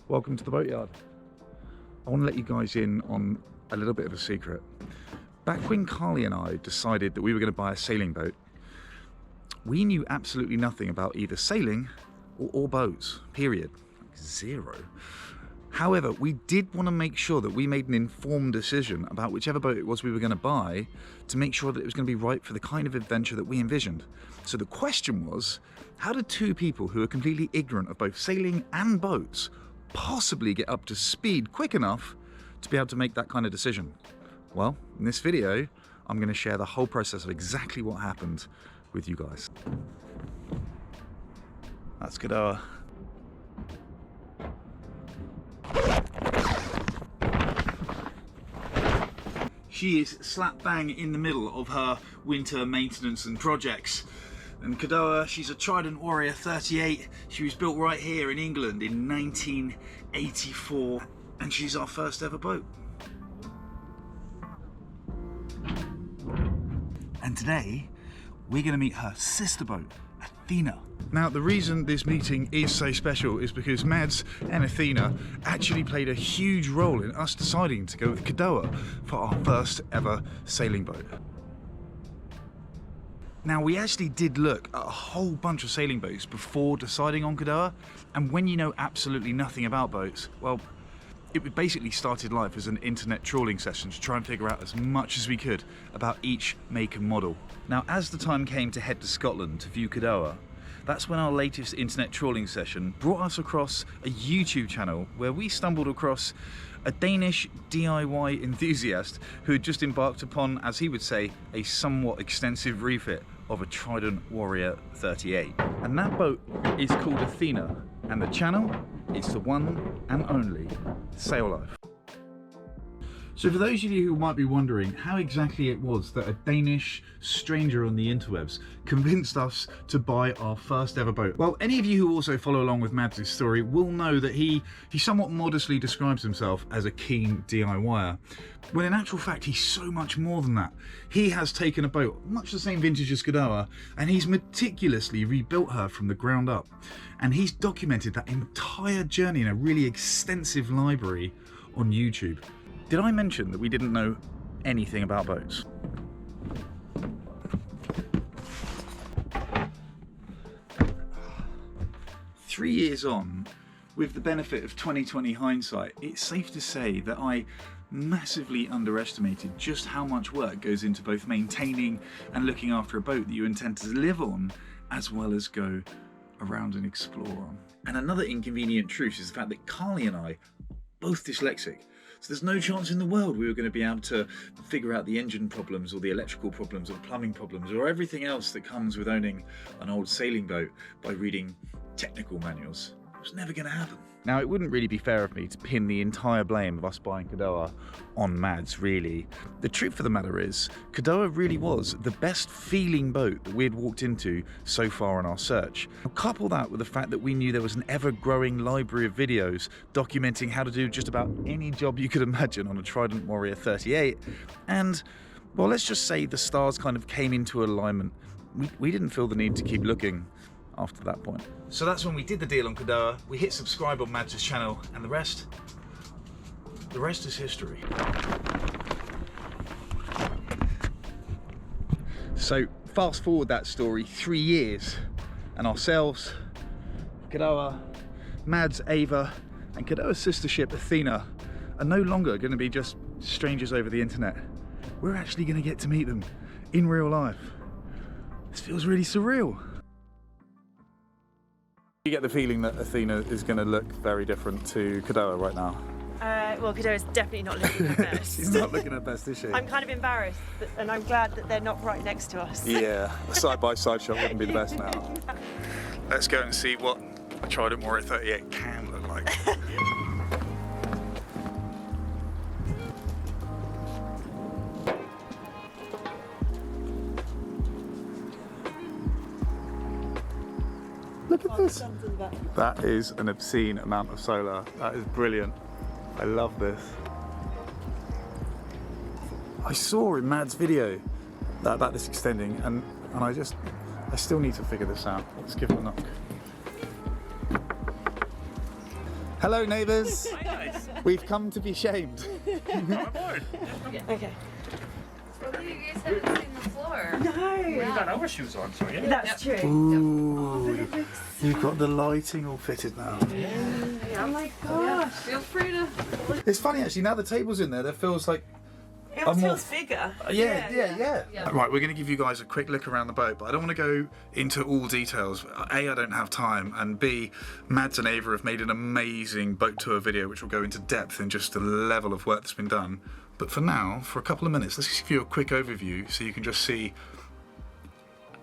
Welcome to the boatyard. I want to let you guys in on a little bit of a secret. Back when Carly and I decided that we were going to buy a sailing boat, we knew absolutely nothing about either sailing or boats, period. Like zero. However, we did want to make sure that we made an informed decision about whichever boat it was we were going to buy to make sure that it was going to be right for the kind of adventure that we envisioned. So the question was, how did two people who are completely ignorant of both sailing and boats possibly get up to speed quick enough to be able to make that kind of decision? Well, in this video, I'm going to share the whole process of exactly what happened with you guys. That's Cadoha. She is slap bang in the middle of her winter maintenance and projects. And Cadoha, she's a Trident Warrior 38. She was built right here in England in 1984. And she's our first ever boat. And today, we're gonna meet her sister boat, Athena. Now, the reason this meeting is so special is because Mads and Athena actually played a huge role in us deciding to go with Cadoha for our first ever sailing boat. Now, we actually did look at a whole bunch of sailing boats before deciding on Cadoha, and when you know absolutely nothing about boats, well, it basically started life as an internet trawling session to try and figure out as much as we could about each make and model. Now, as the time came to head to Scotland to view Cadoha, that's when our latest internet trawling session brought us across a YouTube channel where we stumbled across a Danish DIY enthusiast who had just embarked upon, as he would say, a somewhat extensive refit of a Trident Warrior 38. And that boat is called Athena, and the channel is the one and only Sail Life. So for those of you who might be wondering how exactly it was that a Danish stranger on the interwebs convinced us to buy our first ever boat, well, any of you who also follow along with Mads' story will know that he somewhat modestly describes himself as a keen DIYer, when in actual fact he's so much more than that. He has taken a boat, much the same vintage as Cadoha, and he's meticulously rebuilt her from the ground up. And he's documented that entire journey in a really extensive library on YouTube. Did I mention that we didn't know anything about boats? Three years on, with the benefit of 2020 hindsight, it's safe to say that I massively underestimated just how much work goes into both maintaining and looking after a boat that you intend to live on, as well as go around and explore on. And another inconvenient truth is the fact that Carly and I are both dyslexic. So there's no chance in the world we were going to be able to figure out the engine problems or the electrical problems or the plumbing problems or everything else that comes with owning an old sailing boat by reading technical manuals. It was never going to happen. Now, it wouldn't really be fair of me to pin the entire blame of us buying Cadoha on Mads, really. The truth of the matter is, Cadoha really was the best feeling boat that we had walked into so far in our search. Now, couple that with the fact that we knew there was an ever-growing library of videos documenting how to do just about any job you could imagine on a Trident Warrior 38, and, well, let's just say the stars kind of came into alignment. We didn't feel the need to keep looking after that point. So that's when we did the deal on Cadoha. We hit subscribe on Mads' channel, and the rest is history. So fast forward that story 3 years, and ourselves, Cadoha, Mads, Ava, and Cadoha's sister ship Athena are no longer going to be just strangers over the internet. We're actually going to get to meet them in real life. This feels really surreal. You get the feeling that Athena is going to look very different to Cadoha right now? Well, Cadoha's definitely not looking her best. She's not looking her best, is she? I'm kind of embarrassed, and I'm glad that they're not right next to us. Yeah, a side-by-side shot wouldn't be the best now. Yeah. Let's go and see what a Trident Warrior 38 can look like. Look at this. That is an obscene amount of solar. That is brilliant. I love this. I saw in Mads' video about this extending, and I still need to figure this out. Let's give it a knock. Hello, neighbours. Hi guys. We've come to be shamed. Come aboard. Okay. Well, you guys haven't seen the floor. No. We got our shoes on, so yeah. That's true. Ooh, you've got the lighting all fitted now. Oh my gosh. Feel free to. It's funny actually, now the table's in there, that feels like... It I'm more- feels bigger. Yeah. Yeah. Right, we're going to give you guys a quick look around the boat, but I don't want to go into all details. A, I don't have time, and B, Mads and Ava have made an amazing boat tour video which will go into depth in just the level of work that's been done. But for now, for a couple of minutes, let's just give you a quick overview so you can just see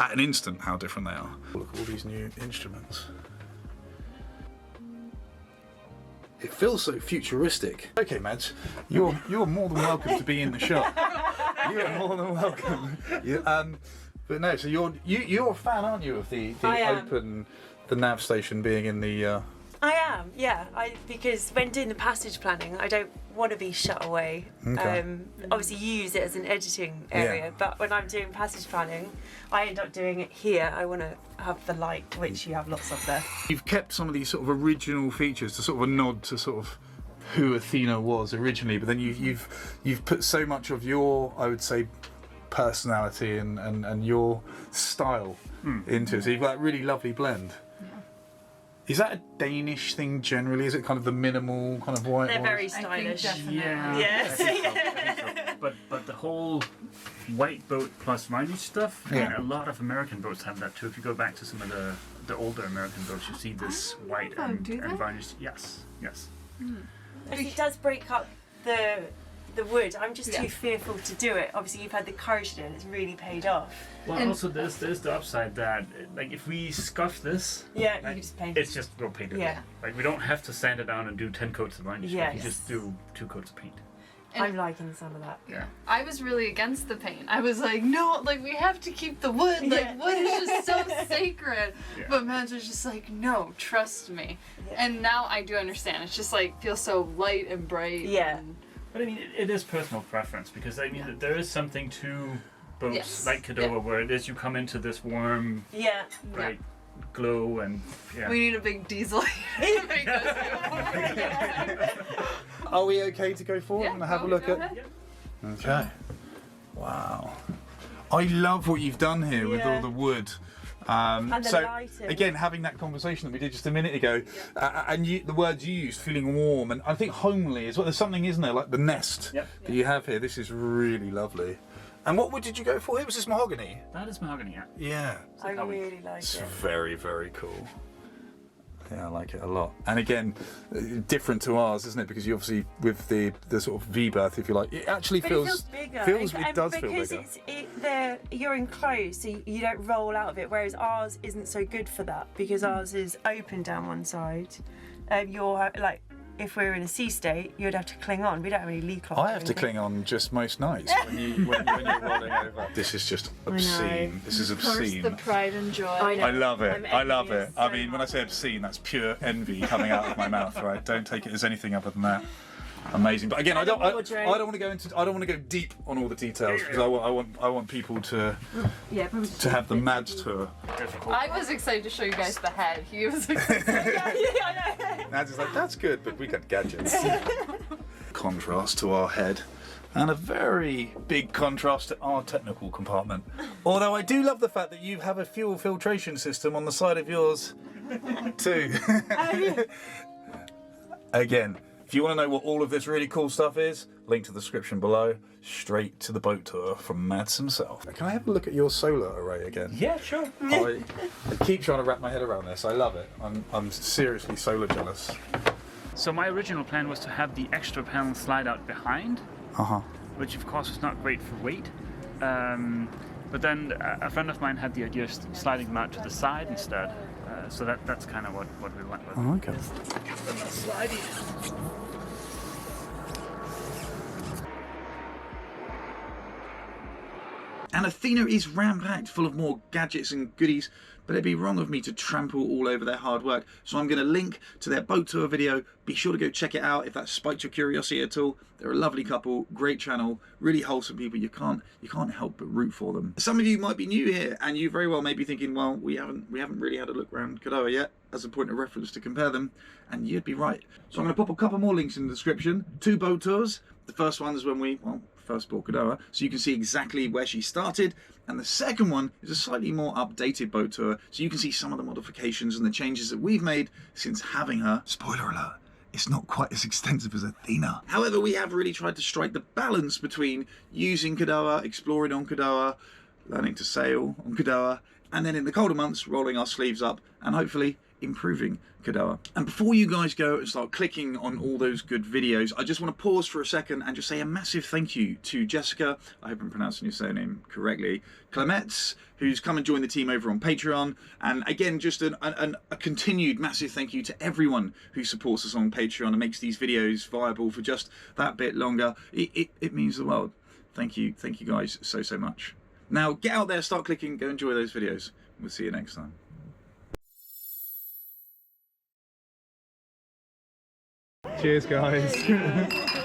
at an instant how different they are. Look at all these new instruments. It feels so futuristic. Okay, Mads, you're more than welcome to be in the shop. You're more than welcome. But no, so you're a fan, aren't you, of the I am. open, the nav station being in the. I am, yeah. Because when doing the passage planning, I don't want to be shut away. Okay. Obviously, you use it as an editing area, Yeah. but when I'm doing passage planning, I end up doing it here. I want to have the light, which you have lots of there. You've kept some of these sort of original features to sort of a nod to sort of who Athena was originally, but then you've put so much of your, I would say, personality and your style into it. So you've got that really lovely blend. Is that a Danish thing generally? Is it kind of the minimal kind of white? They're very I think stylish. definitely. Yeah. Yes. I think so. But the whole white boat plus vintage stuff, Yeah. and a lot of American boats have that too. If you go back to some of the older American boats, you see this white Oh, and do they? vintage. Yes. It does break up the wood. I'm just Yeah. too fearful to do it. Obviously, you've had the courage to do it. It's really paid off. Well, And- also there's the upside that like if we scuff this, Yeah, you like, can just paint it. it's just we'll paint it. Yeah. Like we don't have to sand it down and do 10 coats of varnish. We Yes. can just do 2 coats of paint. I'm liking some of that. Yeah. I was really against the paint. I was like, no, like we have to keep the wood. Like Yeah. wood is just so sacred. Yeah. But Mads was just like, no, trust me. Yeah. And now I do understand. It's just like feels so light and bright. Yeah. and- But I mean, it is personal preference because I mean, there is something to boats Yes. like Cadoha where it is you come into this warm, Yeah. bright glow and yeah. We need a big diesel heater to make us Are we okay to go forward and have a look at? ahead. Okay. Wow. I love what you've done here with Yeah. all the wood. And the So lighting. again, having that conversation that we did just a minute ago, and the words you used, feeling warm, and I think homely as well. There's something, isn't there, like the nest Yep. that you have here. This is really lovely. And what wood did you go for? It was this mahogany. That is mahogany, yeah. Yeah. I really like It's it. very, very cool. Yeah, I like it a lot. And again, different to ours, isn't it? Because you obviously, with the sort of V-berth, if you like, it actually But feels... it feels bigger. It does feel because bigger. you're enclosed, so you don't roll out of it. Whereas ours isn't so good for that because ours is open down one side. You're like, if we were in a sea state, you'd have to cling on. We don't have any lee cloth. I have to cling on just most nights when you're rolling over. This is just obscene. This is Of course, obscene. the pride and joy. I know. I love it. I'm I love it. envious I so mean, when I much. say obscene, that's pure envy coming out of my mouth, right? Don't take it as anything other than that. Amazing. But again, I And a don't want wardrobe. to go deep on all the details because I want people to have the Mads tour. Difficult. I was excited to show you guys the head. He was excited. I know. Mads is like, that's good, but we got gadgets. Contrast to our head. And a very big contrast to our technical compartment. Although I do love the fact that you have a fuel filtration system on the side of yours too. Again, if you want to know what all of this really cool stuff is, link to the description below. Straight to the boat tour from Mads himself. Can I have a look at your solar array again? Yeah, sure. I keep trying to wrap my head around this. I love it. I'm seriously solar jealous. So my original plan was to have the extra panel slide out behind, which of course was not great for weight. But then a friend of mine had the idea of sliding them out to the side instead. So that's kind of what we went with. Oh, okay. And Athena is ram-packed full of more gadgets and goodies, but it'd be wrong of me to trample all over their hard work. So I'm going to link to their boat tour video. Be sure to go check it out if that spiked your curiosity at all. They're a lovely couple, great channel, really wholesome people. You can't help but root for them. Some of you might be new here, and you very well may be thinking, well, we haven't really had a look around Cadoha yet. as a point of reference to compare them, and you'd be right. So I'm going to pop a couple more links in the description. 2 boat tours. The first one is when we, well, first bought Cadoha, so you can see exactly where she started, and the second one is a slightly more updated boat tour, so you can see some of the modifications and the changes that we've made since having her. Spoiler alert, it's not quite as extensive as Athena. However, we have really tried to strike the balance between using Cadoha, exploring on Cadoha, learning to sail on Cadoha, and then in the colder months, rolling our sleeves up and hopefully improving Cadoha. And before you guys go and start clicking on all those good videos, I just want to pause for a second and just say a massive thank you to Jessica, I hope I'm pronouncing your surname correctly, Clemets, who's come and joined the team over on Patreon, and again, just a continued massive thank you to everyone who supports us on Patreon and makes these videos viable for just that bit longer. It means the world. Thank you guys so much. Now get out there, start clicking, go enjoy those videos. We'll see you next time. Cheers, guys.